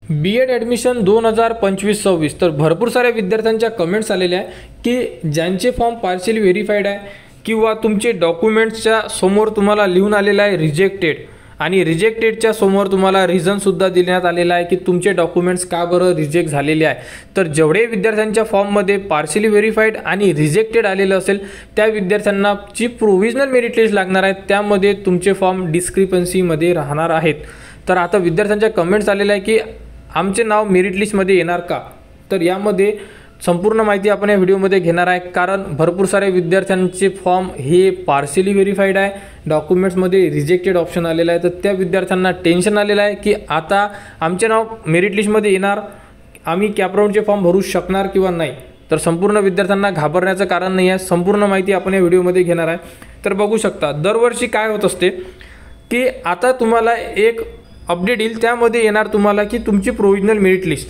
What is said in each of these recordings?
B.Ed admission 2025-26 तर भरपूर साऱ्या विद्यार्थ्यांच्या कमेंट्स आलेल्या आहे की ज्यांचे फॉर्म पार्शियली व्हेरीफाईड आहे किंवा तुमचे डॉक्युमेंट्सच्या समोर तुम्हाला लिहून आलेलं आहे रिजेक्टेड आणि रिजेक्टेडच्या समोर तुम्हाला रिझनसुद्धा देण्यात आलेला आहे की तुमचे डॉक्युमेंट्स का बरं रिजेक्ट झालेले आहे। तर जेवढे विद्यार्थ्यांच्या फॉर्ममध्ये पार्शियली व्हेरीफाईड आणि रिजेक्टेड आलेलं असेल त्या विद्यार्थ्यांना जी प्रोव्हिजनल मेरिट लिस्ट लागणार आहे त्यामध्ये तुमचे फॉर्म डिस्क्रिपन्सीमध्ये राहणार आहेत। तर आता विद्यार्थ्यांच्या कमेंट्स आलेल्या आहे की आमचे नाव मेरिट लिस्टमध्ये येणार का, तर यामध्ये संपूर्ण माहिती आपण या व्हिडिओमध्ये घेणार आहे। कारण भरपूर सारे विद्यार्थ्यांचे फॉर्म हे पार्शियली व्हेरीफाईड आहे, डॉक्युमेंट्समध्ये रिजेक्टेड ऑप्शन आलेला आहे। तर त्या विद्यार्थ्यांना टेन्शन आलेलं आहे की आता आमचे नाव मेरिट लिस्टमध्ये येणार, आम्ही कॅपराऊंडचे फॉर्म भरू शकणार किंवा नाही। तर संपूर्ण विद्यार्थ्यांना घाबरण्याचं कारण नाही आहे, संपूर्ण माहिती आपण या व्हिडिओमध्ये घेणार आहे। तर बघू शकता दरवर्षी काय होत असते की आता तुम्हाला एक अपडेट येईल, त्यामध्ये येणार तुम्हाला की तुमची प्रोव्हिजनल मेरिट लिस्ट,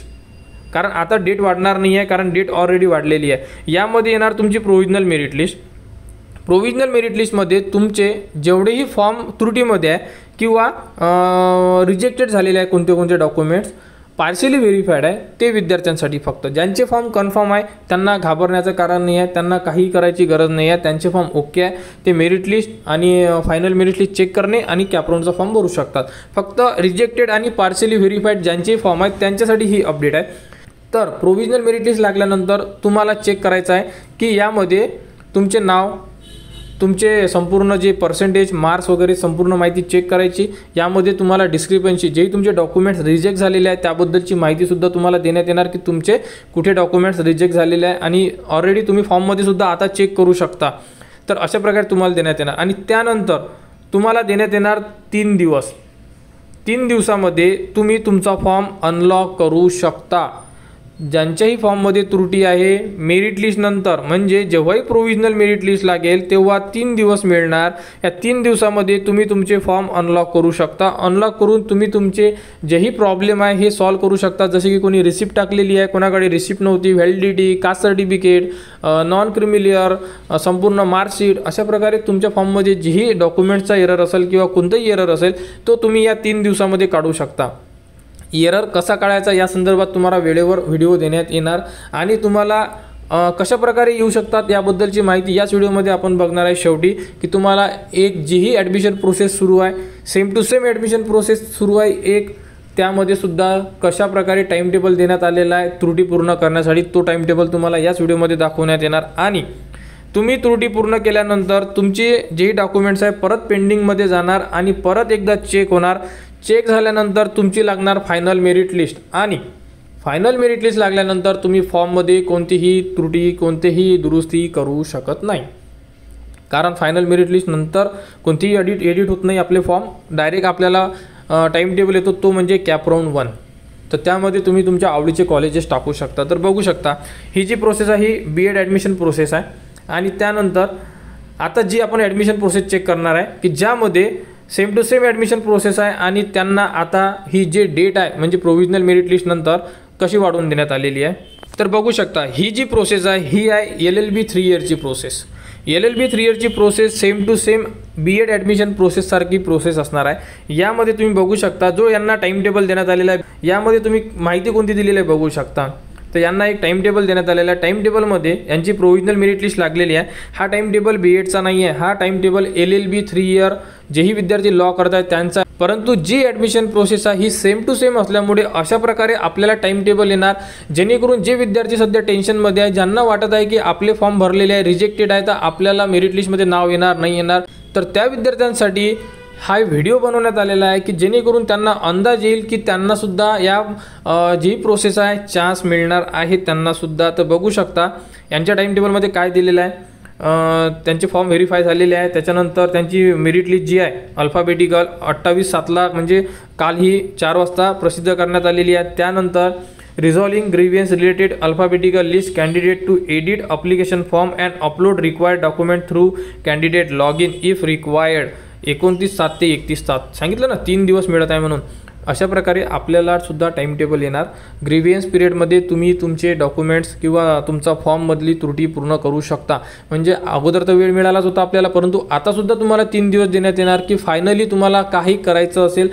कारण आता डेट वाढणार नाही आहे, कारण डेट ऑलरेडी वाढलेली आहे। यामध्ये येणार तुमची provisional merit list. Provisional merit लिस्टमध्ये तुमचे जेवढेही फॉर्म त्रुटीमध्ये आहे किंवा रिजेक्टेड झालेले आहे कोणते कोणते डॉक्युमेंट्स पार्शियली व्हेरीफाईड आहे ते विद्यार्थ्यांसाठी फक्त। ज्यांचे फॉर्म कन्फर्म आहे त्यांना घाबरण्याचं कारण नाही आहे, त्यांना काही करायची गरज नाही आहे, त्यांचे फॉर्म ओके आहे, ते मेरिट लिस्ट आणि फायनल मेरिट लिस्ट चेक करणे आणि कॅपराऊंडचा फॉर्म भरू शकतात। फक्त रिजेक्टेड आणि पार्शियली व्हेरीफाईड ज्यांचे फॉर्म आहेत त्यांच्यासाठी ही अपडेट आहे। तर प्रोव्हिजनल मेरिट लिस्ट लागल्यानंतर तुम्हाला चेक करायचं आहे की यामध्ये तुमचे नाव, तुमचे संपूर्ण जे पर्सेंटेज मार्क्स वगैरे संपूर्ण माहिती चेक करायची। यामध्ये तुम्हाला डिस्क्रिपन्सी जे तुमचे डॉक्युमेंट्स रिजेक्ट झालेले आहेत त्याबद्दलची माहितीसुद्धा तुम्हाला देण्यात येणार की तुमचे कुठे डॉक्युमेंट्स रिजेक्ट झालेले आहे आणि ऑलरेडी तुम्ही फॉर्ममध्ये सुद्धा आता चेक करू शकता। तर अशा प्रकारे तुम्हाला देण्यात येणार आणि त्यानंतर तुम्हाला देण्यात येणार 3 दिवस। 3 दिवसामध्ये तुम्ही तुमचा फॉर्म अनलॉक करू शकता। ज्यांच्याही फॉर्ममध्ये त्रुटी आहे मेरिट लिस्ट नंतर म्हणजे जेव्हाही प्रोव्हिजनल मेरिट लिस्ट लागेल तेव्हा 3 दिवस मिळणार। या 3 दिवसामध्ये तुम्ही तुमचे फॉर्म अनलॉक करू शकता। अनलॉक करून तुम्ही तुमचे जेही प्रॉब्लेम आहे हे सॉल्व करू शकता। जसे की कोणी रिसिप्ट टाकलेली आहे, कोणाकडे रिसिप्ट नव्हती, validity, caste certificate, non creamy layer, संपूर्ण मार्कशीट, अशा प्रकारे तुमच्या फॉर्ममध्ये जेही डॉक्युमेंट्सचा एरर असेल किंवा कोणताही एरर असेल तो तुम्ही या 3 दिवसामध्ये काढू शकता। एरर कसा काढायचा या संदर्भात तुम्हाला वेळेवर व्हिडिओ देण्यात येणार आणि तुम्हाला कशा प्रकारे येऊ शकतात याबद्दलची माहिती याच व्हिडिओमध्ये आपण बघणार आहे। शेवटी की तुम्हाला एक जीही ॲडमिशन प्रोसेस सुरू आहे, same to same admission process सुरू आहे एक, त्यामध्ये सुद्धा कशा प्रकारे टाइम टेबल देण्यात आलेला आहे त्रुटी पूर्ण करण्यासाठी, तो टाइम टेबल तुम्हाला याच व्हिडिओमध्ये दाखवण्यात येणार। आणि तुम्ही त्रुटी पूर्ण केल्यानंतर तुमचे जेही डॉक्युमेंट्स आहे परत पेंडिंगमध्ये जाणार आणि परत एकदा चेक होणार। चेक झाल्यानंतर तुमची लागणार फायनल मेरिट लिस्ट आणि फायनल मेरिट लिस्ट लागल्यानंतर तुम्ही फॉर्ममध्ये कोणतीही त्रुटी कोणतीही दुरुस्ती करू शकत नाही, कारण फायनल मेरिट लिस्ट नंतर कोणतीही एडिट होत नाही आपले फॉर्म, डायरेक्ट आपल्याला टाइम टेबल येतो तो म्हणजे कॅपराऊंड 1। तर त्यामध्ये तुम्ही तुमच्या आवडीचे कॉलेजेस टाकू शकता। तर बघू शकता ही जी प्रोसेस आहे ही B.Ed ॲडमिशन प्रोसेस आहे आणि त्यानंतर आता जी आपण ॲडमिशन प्रोसेस चेक करणार आहे की ज्यामध्ये same to same admission process आहे आणि त्यांना आता ही जे डेट आहे म्हणजे प्रोव्हिजनल मेरिट लिस्ट नंतर कशी वाढवून देण्यात आलेली आहे। तर बघू शकता ही जी प्रोसेस आहे ही आहे LLB 3 इयरची प्रोसेस। LLB 3 इयरची process same to same B.Ed admission process सारखी प्रोसेस असणार आहे। यामध्ये तुम्ही बघू शकता जो यांना टाइम टेबल देण्यात आलेला आहे यामध्ये तुम्ही माहिती कोणती दिलेली आहे बघू शकता। तर यांना एक टाइम टेबल देण्यात आलेला आहे, टाइम टेबलमध्ये यांची प्रोव्हिजनल मेरिट लिस्ट लागलेली आहे। हा टाइम टेबल B.Edचा नाही आहे, हा टाइम टेबल LLB 3 इयर जेही विद्यार्थी लॉ करत आहेत त्यांचा, परंतु जी ॲडमिशन प्रोसेस आहे ही सेम टू सेम असल्यामुळे अशा प्रकारे आपल्याला टाइम टेबल येणार जेणेकरून जे विद्यार्थी सध्या टेन्शनमध्ये आहे, ज्यांना वाटत आहे की आपले फॉर्म भरलेले आहे रिजेक्टेड आहे तर आपल्याला मेरिट लिस्टमध्ये नाव येणार नाही येणार, तर त्या विद्यार्थ्यांसाठी हा व्हिडिओ बनवण्यात आलेला आहे की जेणेकरून त्यांना अंदाज येईल की त्यांनासुद्धा या जी प्रोसेस आहे चान्स मिळणार आहे त्यांनासुद्धा। तर बघू शकता यांच्या टाइम टेबलमध्ये काय दिलेलं आहे, त्यांचे फॉर्म व्हेरीफाय झालेले आहे, त्याच्यानंतर त्यांची मेरिट लिस्ट जी आहे अल्फाबेटिकल 28/7 म्हणजे काल ही 4 वाजता प्रसिद्ध करण्यात आलेली आहे। त्यानंतर resolving grievance related alphabetical list candidate to edit application form and upload required document through candidate log in if required 29/7 ते 31/7 सांगितलं ना 3 दिवस मिळत आहे म्हणून। अशा प्रकारे आपल्याला सुद्धा टाईम टेबल येणार। ग्रीव्हियन्स पिरियडमध्ये तुम्ही तुमचे डॉक्युमेंट्स किंवा तुमचा फॉर्ममधली त्रुटी पूर्ण करू शकता। म्हणजे अगोदर तर वेळ मिळालाच होता आपल्याला, परंतु आतासुद्धा तुम्हाला 3 दिवस देण्यात येणार की फायनली तुम्हाला काही करायचं असेल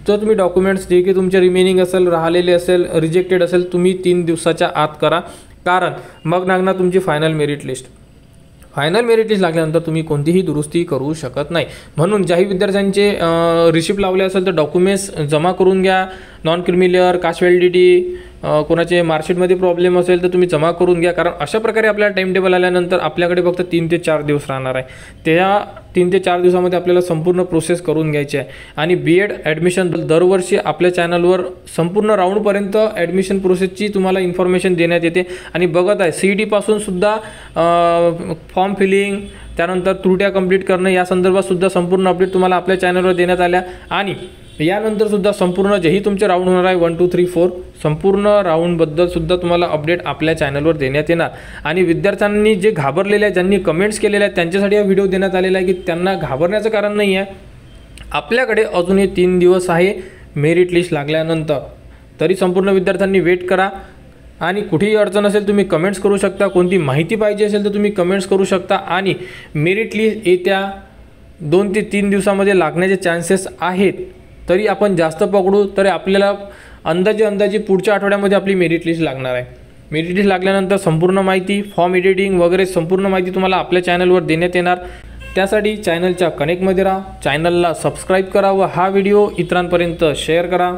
तर तुम्ही डॉक्युमेंट्स जे की तुमचे रिमेनिंग असेल, राहिलेले असेल, रिजेक्टेड असेल, तुम्ही 3 दिवसाच्या आत करा। कारण मग लागणार तुमची final merit list. Final merit list लागल्यानंतर तुम्ही कोणतीही दुरुस्ती करू शकत नाही। म्हणून ज्याही विद्यार्थ्यांचे रिसिप्ट लावले असेल तर डॉक्युमेंट्स जमा करून घ्या। नॉन क्रिमिलियर, कास्ट व्हॅलिडिटी, कोणाचे मार्कशीटमध्ये प्रॉब्लेम असेल तर तुम्ही जमा करून घ्या। कारण अशा प्रकारे आपल्याला टाईम टेबल आल्यानंतर आपल्याकडे फक्त 3 ते 4 दिवस राहणार आहे। त्या 3 ते 4 दिवसामध्ये आपल्याला संपूर्ण प्रोसेस करून घ्यायची आहे। आणि BEd ॲडमिशन दरवर्षी आपल्या चॅनलवर संपूर्ण राऊंडपर्यंत ॲडमिशन प्रोसेसची तुम्हाला इन्फॉर्मेशन देण्यात येते। आणि बघत आहे CET पासून सुद्धा फॉर्म फिलिंग, त्यानंतर त्रुट्या कंप्लीट करणं या संदर्भात सुद्धा संपूर्ण अपडेट तुम्हाला आपल्या चॅनलवर देण्यात आल्या। आणि यानंतर सुद्धा संपूर्ण जेही तुमचे राऊंड होणार आहे 1 2 3 4 संपूर्ण राऊंडबद्दल सुद्धा तुम्हाला अपडेट आपल्या चॅनलवर देण्यात येणार। आणि विद्यार्थ्यांनी जे घाबरलेले आहेत, ज्यांनी कमेंट्स केलेले आहेत, त्यांच्यासाठी हा व्हिडिओ देण्यात आलेला आहे की त्यांना घाबरण्याचं कारण नाही आहे। आपल्याकडे अजूनही 3 दिवस आहे मेरिट लिस्ट लागल्यानंतर, तरी संपूर्ण विद्यार्थ्यांनी वेट करा। आणि कुठेही अडचण असेल तुम्ही कमेंट्स करू शकता, कोणती माहिती पाहिजे असेल तर तुम्ही कमेंट्स करू शकता। आणि मेरिट लिस्ट येत्या 2 ते 3 दिवसामध्ये लागण्याचे चान्सेस आहेत, तरी आपण जास्त पकडू तरी आपल्याला अंदाजे पुढच्या आठवड्यामध्ये आपली मेरिट लिस्ट लागणार आहे। मेरिट लिस्ट लागल्यानंतर संपूर्ण माहिती, फॉर्म एडिटिंग वगैरे संपूर्ण माहिती तुम्हाला आपल्या चॅनलवर देण्यात येणार। त्यासाठी चॅनलच्या कनेक्टमध्ये राहा, चॅनलला सबस्क्राईब करा व हा व्हिडिओ इतरांपर्यंत शेअर करा।